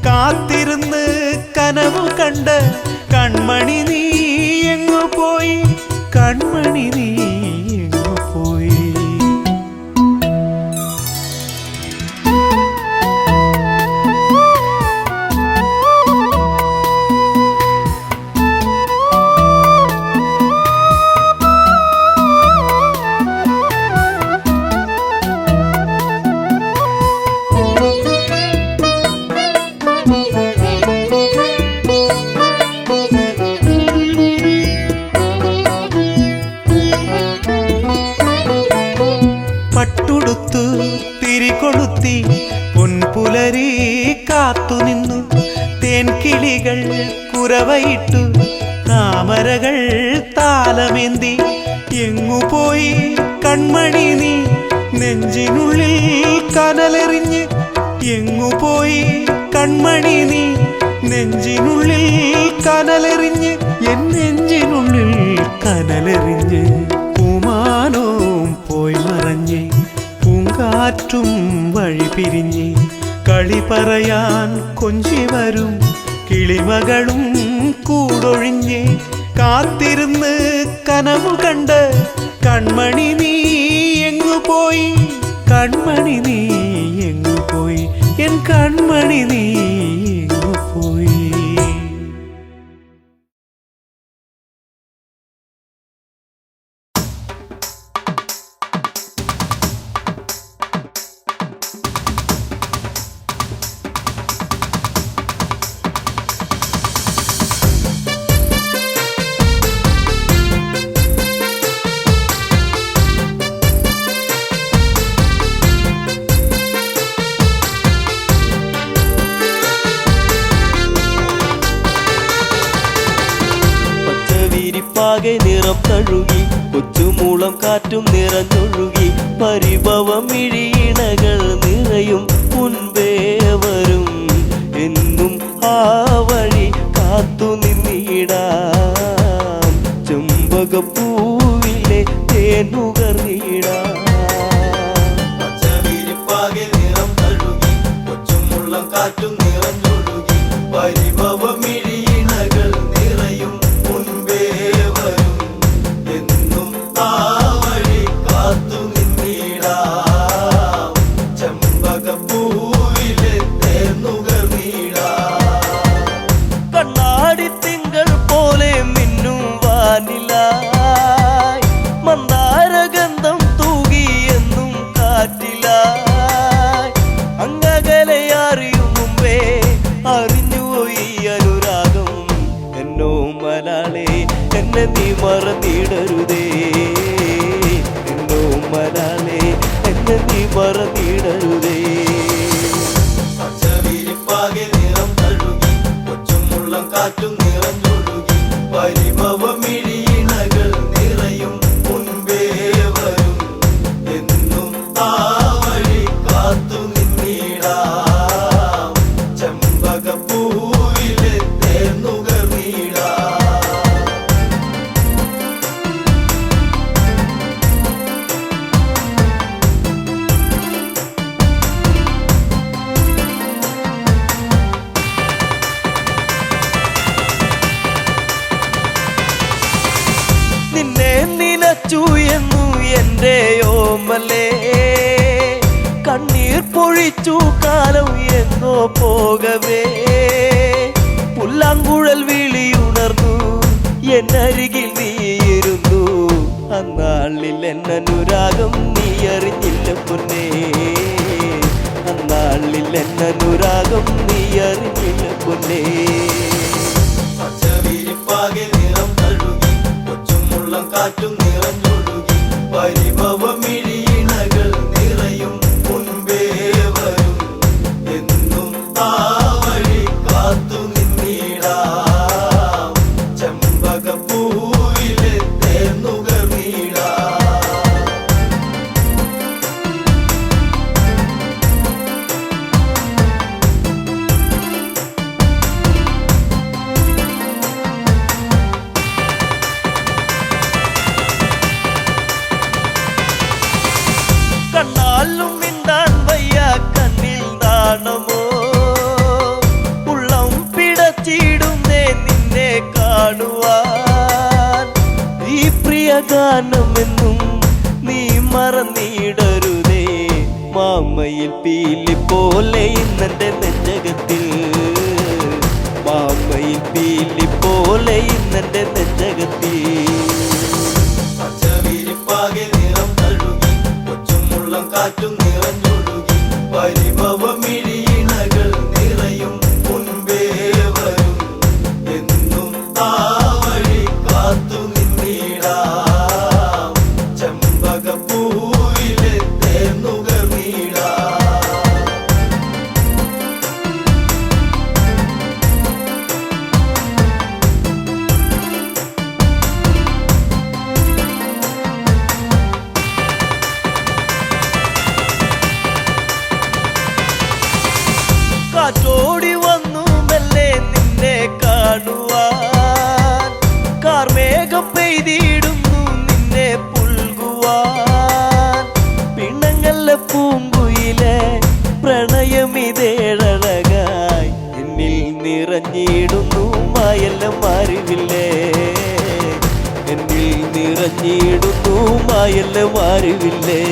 കാത്തിരുന്ന് കനവു കണ്ട് കൺമണി നീ എങ്ങു പോയി, കൺമണി നീ എങ്ങു പോയി. പട്ടുടുത്തു തിരികൊളുത്തി പൊൻപുലരി കാത്തുനിന്നു തേൻകിളികൾ കുരവയിട്ടു താമരകൾ താലമേന്തി എങ്ങുപോയി കൺമണി നീ നെഞ്ചിനുള്ളിൽ കനലെറിഞ്ഞ് എങ്ങുപോയി കൺമണി നീ നെഞ്ചിനുള്ളിൽ കനലെറിഞ്ഞ് എൻ നെഞ്ചിനുള്ളിൽ കനലെറിഞ്ഞ്. പൂമാനവും പോയി മറഞ്ഞ് പൂങ്കാറ്റും വഴി പിരിഞ്ഞ് കളി പറയാൻ കൊഞ്ചി വരും കിളിമകളും കൂടൊഴിഞ്ഞ് കാത്തിരുന്ന് കനവു കണ്ട് കൺമണി നീ എങ്ങു പോയി, കൺമണി നീ എങ്ങു പോയി, എൻ കൺമണി നീ എങ്ങു പോയി. ആകെ നിറം തഴുകി കൊച്ചുമൂളം കാറ്റും നിറഞ്ഞൊഴുകി പരിഭവം ഇഴിയിണകൾ നിറയും മുൻപേ വരും എന്നും ആ വഴി കാത്തു നിന്നിടാം ചെമ്പകപ്പൂവിലെ തേനുകർന്നിടാം. പച്ചവിരിപ്പാകെ നിറം തഴുകി കൊച്ചുമുള്ളം കാറ്റും നിറഞ്ഞൊഴുകി പരിഭവം ഇഴിയിണകൾ നിറയും മുൻപേ വരും എന്നും ആ വഴി കാത്തു നിന്നിടാം ചെമ്പകപ്പൂവിലെ തേനുകർന്നിടാം. കണ്ണാടി തിങ്കൾ പോലെ മിന്നും വാനിലായി മന്ദാരഗന്ധം തൂകി എന്നും കാറ്റിലായി അങ്ങകലെ അറിയും മുമ്പേ അറിഞ്ഞുപോയി അനുരാഗം എന്നോ മലാളെ എന്നെ നീ മറന്നിടരുതേ എന്നോ മലാളെ എന്നെ നീ മറന്നിടരുതേ. പച്ചവിരിപ്പാകെ നിറം തഴുകി കൊച്ചുമുള്ളം കാറ്റും നിറഞ്ഞൊഴുകി പരിഭവം ഇഴിയിണകൾ മരിച്ചു എന്നു എൻ്റെ ഓമലേ കണ്ണീർ പൊഴിച്ചു കാലം എന്നോ പോകവേ പുല്ലാങ്കുഴൽ വിളിയുണർന്നു എന്നരികിൽ നീയിരുന്നു അന്നാളിൽ എന്നനുരാഗം നീ അറിഞ്ഞില്ല പൊന്നേ അന്നാളിൽ എന്നനുരാഗം നീ അറിഞ്ഞില്ല പൊന്നേ പച്ചവിരിപ്പാകെ നിറം തഴുകി കൊച്ചുമുള്ളം കാറ്റും നിറഞ്ഞൊഴുകി പരിഭവമിഴിയിണകൾ നിറയും മുൻപേ വരും എന്നും ആ വഴി കാത്തു നിന്നിടാം ചെമ്പകപ്പൂവിലെ തേന്നുകർന്നിടാം കണ്ണാലും മിണ്ടാൻ വയ്യ കണ്ണിൽ നാണമോ ഉള്ളം പിടച്ചിടുന്നേ നിന്നെ കാണുവാൻ ഈ പ്രിയ ഗാനമെന്നും നീ മറന്നിടരുതേ മാമയിൽ പീലി പോലെ ഇന്നെന്റെ നെഞ്ചകത്തിൽ മാമയിൽ പീലി പോലെ ഇന്നെന്റെ നെഞ്ചകത്തിൽ പച്ചവിരിപ്പാകെ നിറം തഴുകി കൊച്ചുമുള്ളം കാറ്റും നിറഞ്ഞൊഴുകി പരിഭവമിഴിയിണകൾ നിറയും മുൻപേ വരും എന്നും ആ വഴി കാത്തു നിന്നിടാം ചെമ്പകപ്പൂവിലെ തേന്നുകർന്നിടാം കാറ്റോടി വന്നു മെല്ലെ നിന്നെ കാണുവാൻ കാർമേഘം പെയ്തിടുന്നു നിന്നെ പുൽകുവാൻ പിണങ്ങല്ല പൂങ്കുയിലെ പ്രണയമിതേഴഴകായി എന്നിൽ നിറഞ്ഞിടുന്നു മായെല്ലാം അറിവില്ലേ എന്നിൽ നിറഞ്ഞിടുന്നു മായെല്ലാം അറിവില്ലേ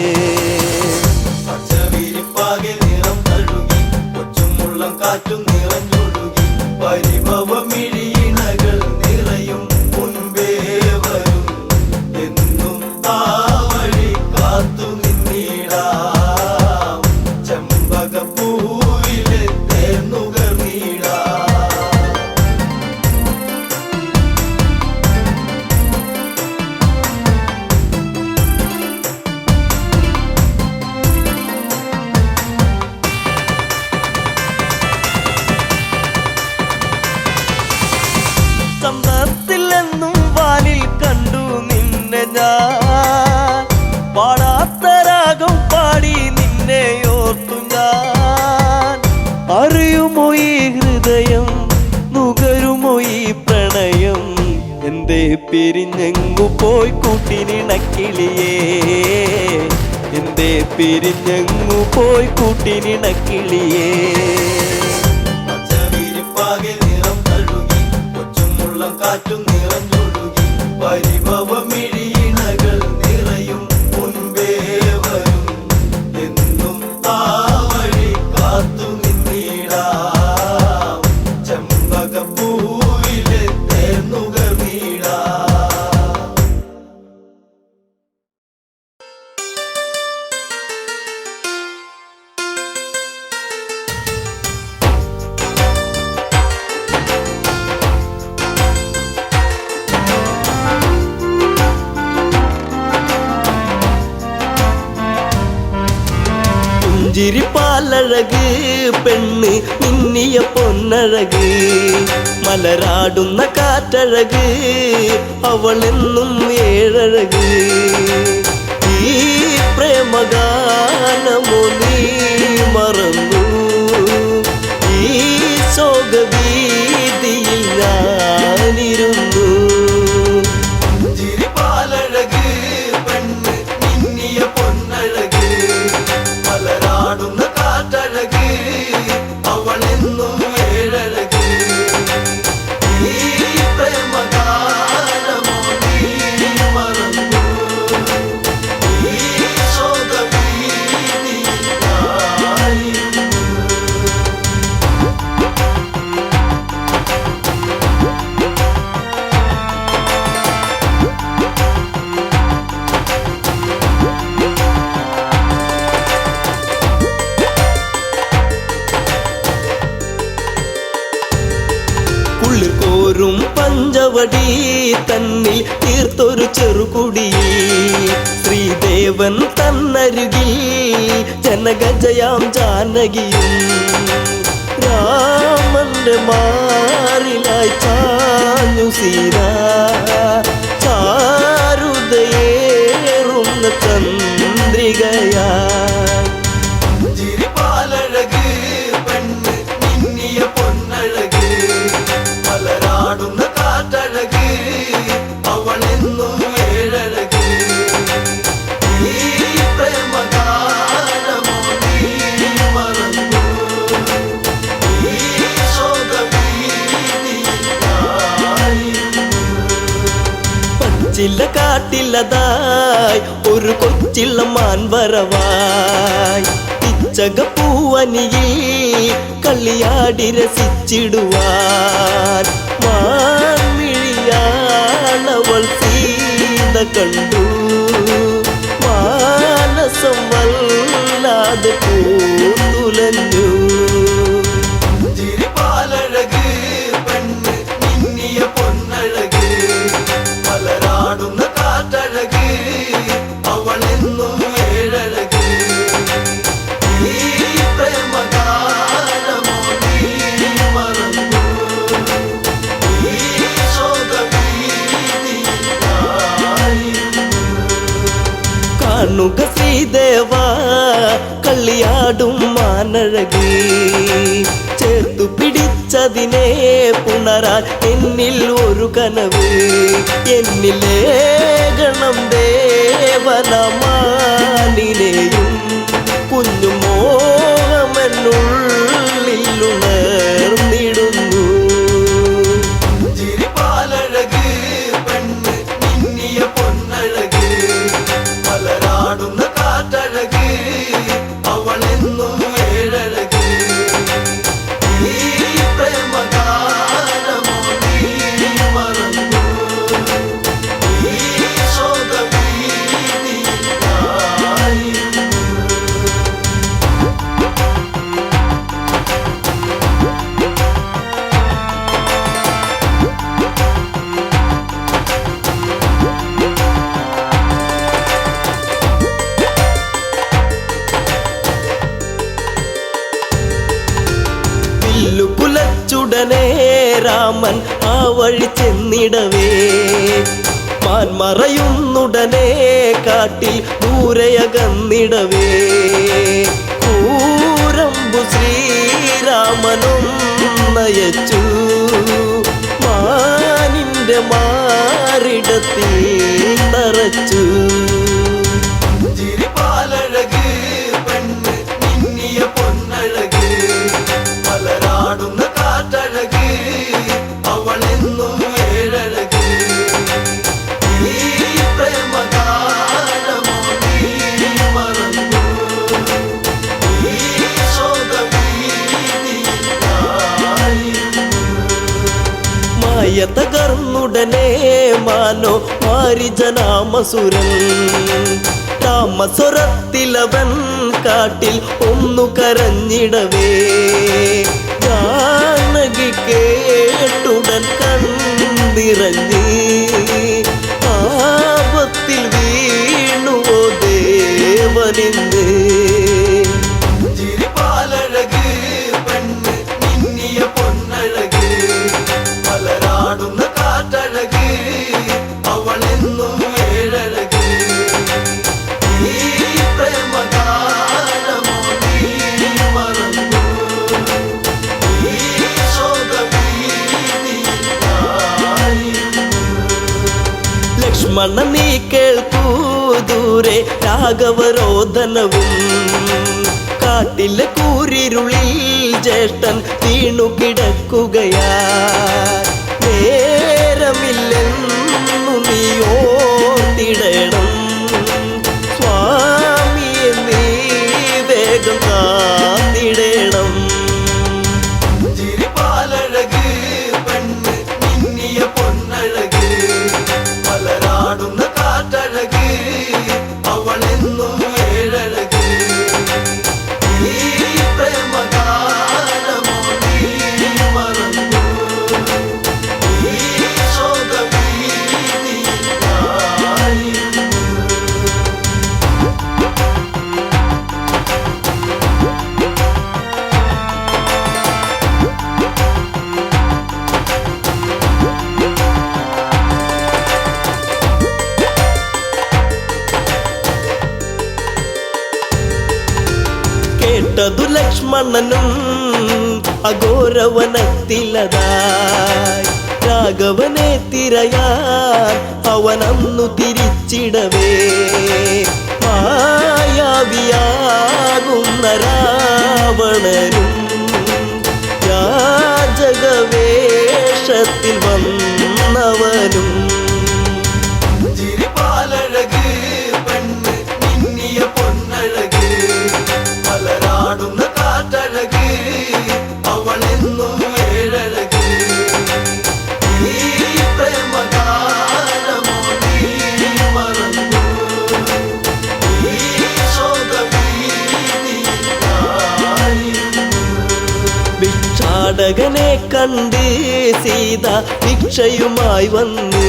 പച്ചവിരിപ്പാകെ നിറം തഴുകി കൊച്ചുമുള്ളം കാറ്റും നിറഞ്ഞൊഴുകി പരിഭവമിഴിയിണകൾ നിറയും മുൻപേ വരും എന്നും ആ വഴി കാത്തു നിന്നിടാം ചെമ്പകപ്പൂവിലെ തേന്നുകർന്നിടാം സമ്പത്തിലെന്നും വാനിൽ കണ്ടു നിന്നെ ഞാൻ പാടാത്ത രാഗം പാടി നിന്നെ ഓർത്തു ഞാൻ അറിയുമോ ഈ ഹൃദയം നുകരുമോ ഈ പ്രണയം എന്തേ പിരിഞ്ഞെങ്ങു പോയി കൂട്ടിനിണക്കിളിയേ എന്തേ പിരിഞ്ഞെങ്ങു പോയി കൂട്ടിനിണക്കിളിയേ പച്ചവിരിപ്പാകെ നിറം തഴുകി കൊച്ചുമുള്ളം കാറ്റും നിറഞ്ഞൊഴുകി പരിഭവമിഴിയിണകൾ നിറയും മുൻപേ വരും എന്നും ആ വഴി കാത്തു നിന്നിടാം ചെമ്പകപ്പൂവിലെ തേന്നുകർന്നിടാം പുഞ്ചിരിപ്പാലഴക് പെണ്ണ് മിന്നിയ പൊന്നഴക് മലരാടുന്ന കാറ്റഴക് അവളെന്നും ഏഴഴക് ഈ പ്രേമഗാനമോ നീ മറന്നു ഈ ശോകവീതിയിൽ ഞാനിരുന്നു ചിരിപ്പാലഴക് പെണ്ണ് മിന്നിയ പൊന്നഴക് മലരാടുന്ന കാറ്റഴക് അവളെന്നും ഏഴഴക് ഈ പ്രേമഗാനമോ നീ മറന്നു പുതുമഴവടി തന്നിൽ തീർത്തൊരു ചെറുകുടി ശ്രീദേവൻ തന്നരുകിൽ ജനകജയാം ജാനകിയും രാമന്റെ മാറിലായി ചാഞ്ഞു സീത ചാരുതയേറുന്ന ചന്ദ്രികയായി ചിരിപ്പാലഴക് പെണ്ണ് മിന്നിയ പൊന്നഴക് മലരാടുന്ന കാറ്റഴക് അവളെന്നും ഏഴഴക് ഈ പ്രേമഗാനമോ നീ മറന്നു ഈ ശോകവീതിയിലായിരുന്നു പച്ചില്ല കാട്ടില്ലതായി ഒരു കൊച്ചില്ല മാൻവരവായി പിച്ചകപ്പൂവനിയിൽ കളിയാടി രസിച്ചിടുവാൻ മാൻമിഴിയാണവൾ സീത കണ്ടു മാനസം വല്ലാതെ പൂത്തുലഞ്ഞു ചിരിപ്പാലഴക് പെണ്ണ് മിന്നിയ പൊന്നഴക് മലരാടുന്ന കാറ്റഴക് അവളെന്നും ഏഴഴക് ഈ പ്രേമഗാനമോ നീ മറന്നു ഈ ശോകവീതിയിലായിരുന്നു കാണുക ശ്രീദേവ കളിയാടും മാനഴകി ചേർത്തു പിടിച്ചതിനെ പുണരാൻ എന്നിൽ ഒരു കനവ് എന്നിലേ ഗണം ദേവനമാനിനെയും കുഞ്ഞു മോഹമെന്നുള്ളിൽ ഉണർന്നിടുന്നു ചിരിപ്പാലഴക് പെണ്ണ് മിന്നിയ പൊന്നഴക് മലരാടുന്ന കാറ്റഴക് അവളെന്നും ഏഴഴക് ഈ പ്രേമഗാനമോ നീ മറന്നു ഈ ശോകവീതിയിലായിരുന്നു കുലച്ചുടനെ രാമൻ ആ വഴി ചെന്നിടവേ മാൻമറയുന്നുടനെ കാട്ടിൽ ദൂരയകന്നിടവേ കൂരമ്പു ശ്രീരാമനും നയച്ചു മാനിന്റെ മാറിടത്തിൽ തറച്ചു ചിരിപ്പാലഴക് പെണ്ണ് മിന്നിയ പൊന്നഴക് മലരാടുന്ന കാറ്റഴക് അവളെന്നും ഏഴഴക് ഈ പ്രേമഗാനമോ നീ മറന്നു ഈ ശോകവീതിയിലായിരുന്നു മായ തകർന്നുടനെ മാനോ മാരിജനാമസുരൻ താമസ്വരത്തിലവൻ കാട്ടിൽ ഒന്നു കരഞ്ഞിടവേ ജാനകി കേട്ടുടൻ കണ്ണിറങ്ങി ആപത്തിൽ വീണുവോ ദേവനിന്ന് ചിരിപ്പാലഴക് പെണ്ണ് മിന്നിയ പൊന്നഴക് മലരാടുന്ന കാറ്റഴക് അവളെന്നും ഏഴഴക് ഈ പ്രേമഗാനമോ നീ മറന്നു ഈ ശോകവീതിയിലായിരുന്നു ലക്ഷ്മണ നീ കേൾക്കൂ ദൂരെ രാഘവരോധനവും കാട്ടിലെ കൂരിരുളിൽ ജ്യേഷ്ഠൻ വീണു കിടക്കുകയാ നേരമില്ലെന്നു നീ ഓർത്തിടണം സ്വാമിയെ നീ വേഗം കാത്തിടണം ചിരിപ്പാലഴക് പെണ്ണ് മിന്നിയ പൊന്നഴക് മലരാടുന്ന കാറ്റഴക് അവളെന്നും ഏഴഴക് ഈ പ്രേമഗാനമോ നീ മറന്നു പെട്ടതു ലക്ഷ്മണനും അഘോരവനത്തിലതായി. രാഘവനെ തിരയാൻ അവനന്നു തിരിച്ചിടവേ മായാവിയാകുന്ന രാവണനും യാചകവേഷത്തിൽ വന്നവനും ചിരിപ്പാലഴക് പെണ്ണ് മിന്നിയ പൊന്നഴക് മലരാടുന്ന കാറ്റഴക് അവളെന്നും ഏഴഴക് ഈ പ്രേമഗാനമോ നീ മറന്നു ഈ ശോകവീതിയിലായിരുന്നു. ഭിക്ഷാടകനെ കണ്ട് സീത ഭിക്ഷയുമായി വന്ന്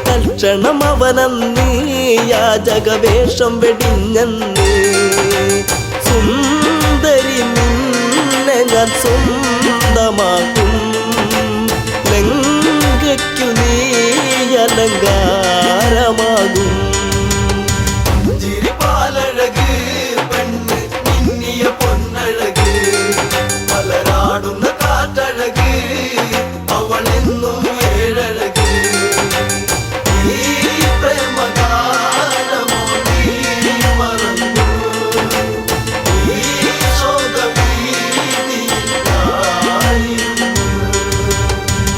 തൽക്ഷണം അവനന്ന് യാചകവേഷം വെടിഞ്ഞന്ന് സുന്ദരി നിന്നെ ഞാൻ സ്വന്തമാക്കും ലങ്കയ്ക്കു നീ അലങ്കാരമാകും. ചിരിപ്പാലഴക് പെണ്ണ് മിന്നിയ പൊന്നഴക് മലരാടുന്ന കാറ്റഴക് അവളെന്നും ഏഴഴക് ഈ പ്രേമഗാനമോ നീ മറന്നു ഈ ശോകവീതിയിലായിരുന്നു.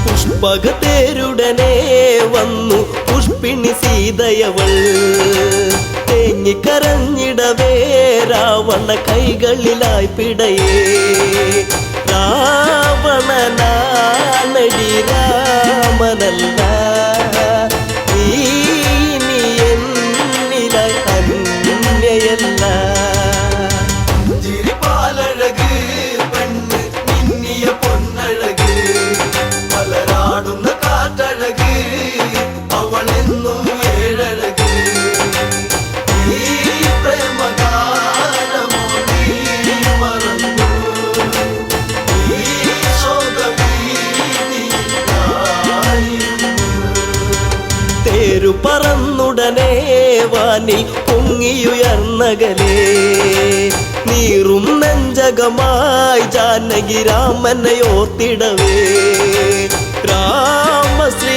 പുഷ്പകത്തേരുടനെ വന്നു പുഷ്പിണി സീതയവൾ തേങ്ങിക്കരഞ്ഞിടവേ രാവണ കൈകളിലായി പിടയേ രാവണനാണടി രാമനല്ല നീ ഇനി എന്നിലായി അന്യയല്ല. ചിരിപ്പാലഴക് പെണ്ണ് മിന്നിയ പൊന്നഴക് മലരാടുന്ന കാറ്റഴക് അവളെന്നും ഏഴഴക് ഈ പ്രേമഗാനമോ നീ മറന്നു ഈ ശോകവീതിയിലായിരുന്നു. തേരു പറന്നുടനെ വാനിൽ പൊങ്ങിയുയർന്നകലേ നീറും നെഞ്ചകമായി ജാനകി രാമനെ ഓർത്തിടവേ രാമസി